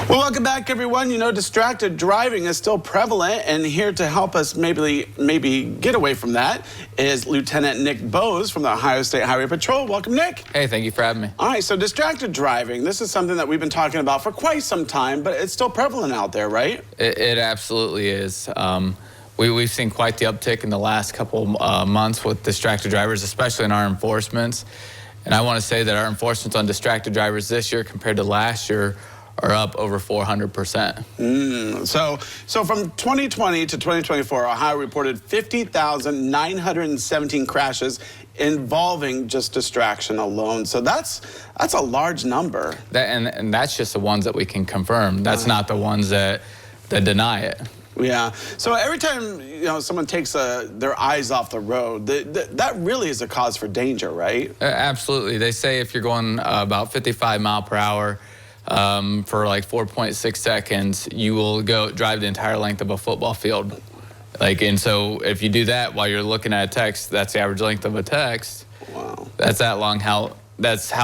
Well, welcome back, everyone. You know, distracted driving is still prevalent, and here to help us maybe get away from that is Lieutenant Nick Boes from the Ohio State Highway Patrol. Welcome, Nick. Hey, thank you for having me. All right, so distracted driving, this is something that we've been talking about for quite some time, but it's still prevalent out there, right? It absolutely is. We've seen quite the uptick in the last couple months with distracted drivers, especially in our enforcements. And I want to say that our enforcements on distracted drivers this year compared to last year are up over 400%. So from 2020 to 2024, Ohio reported 50,917 crashes involving just distraction alone. So that's a large number. And that's just the ones that we can confirm. That's not the ones that deny it. Yeah. So every time someone takes their eyes off the road, that really is a cause for danger, right? Absolutely. They say if you're going about 55 mile per hour for like 4.6 seconds, you will drive the entire length of a football field. And so if you do that while you're looking at a text, that's the average length of a text. Wow. That's how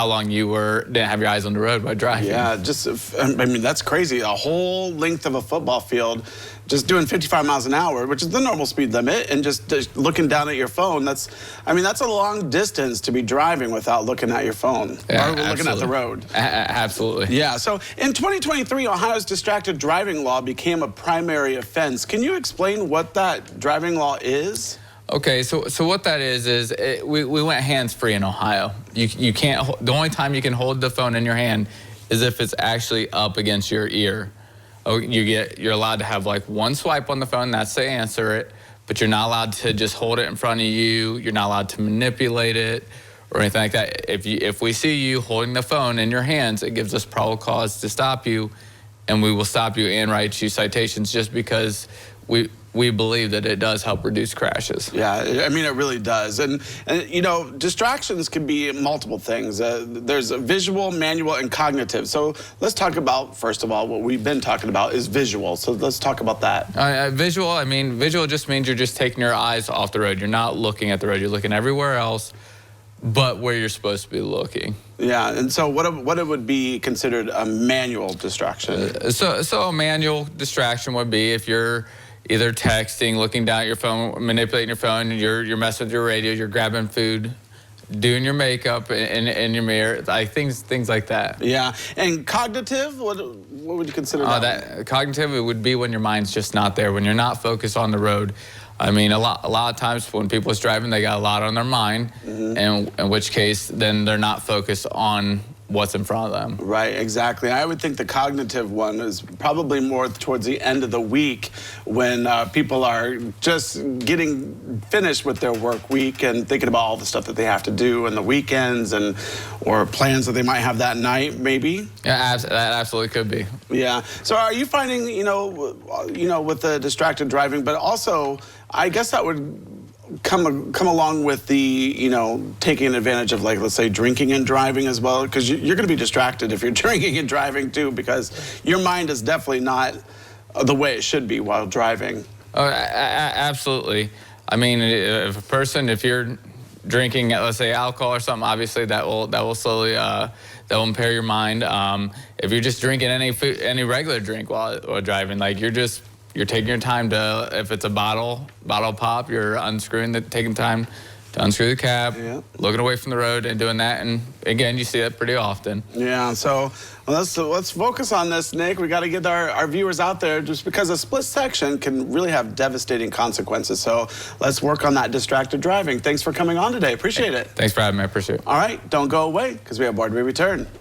long you didn't have your eyes on the road by driving. Yeah, I mean, that's crazy. A whole length of a football field, just doing 55 miles an hour, which is the normal speed limit, and just looking down at your phone. That's a long distance to be driving without looking at your phone or looking at the road. Absolutely. Yeah, so in 2023, Ohio's distracted driving law became a primary offense. Can you explain what that driving law is? Okay, so what that is we went hands-free in Ohio. You can't. The only time you can hold the phone in your hand is if it's actually up against your ear. Oh, you're allowed to have like one swipe on the phone. That's to answer it, but you're not allowed to just hold it in front of you. You're not allowed to manipulate it or anything like that. If we see you holding the phone in your hands, it gives us probable cause to stop you, and we will stop you and write you citations just because we believe that it does help reduce crashes. Yeah, I mean, it really does. And distractions can be multiple things. There's a visual, manual, and cognitive. So let's talk about, first of all, what we've been talking about is visual. So let's talk about that. Visual just means you're just taking your eyes off the road. You're not looking at the road. You're looking everywhere else but where you're supposed to be looking. Yeah, and so what it would be considered a manual distraction? So a manual distraction would be if you're either texting, looking down at your phone, manipulating your phone, you're messing with your radio, you're grabbing food, doing your makeup in your mirror, like things like that. Yeah, and cognitive, what would you consider that? Cognitive, it would be when your mind's just not there, when you're not focused on the road. I mean, a lot of times when people are driving, they got a lot on their mind, and in which case, then they're not focused on what's in front of them. Right, exactly. I would think the cognitive one is probably more towards the end of the week when people are just getting finished with their work week and thinking about all the stuff that they have to do on the weekends or plans that they might have that night, maybe. Yeah, that absolutely could be. Yeah. So are you finding, with the distracted driving, but also, I guess that would come along with the, taking advantage of, like, let's say, drinking and driving as well, because you're going to be distracted if you're drinking and driving too, because your mind is definitely not the way it should be while driving. Oh, absolutely. I mean, if you're drinking, let's say, alcohol or something, obviously that will slowly that will impair your mind. If you're just drinking any regular drink while driving, like you're taking your time to, if it's a bottle pop, you're taking time to unscrew the cap, looking away from the road and doing that. And again, you see that pretty often. Yeah, so let's focus on this, Nick. We got to get our viewers out there, just because a split section can really have devastating consequences. So let's work on that distracted driving. Thanks for coming on today. Appreciate it. Thanks for having me. I appreciate it. All right, don't go away, because we have more to be returned.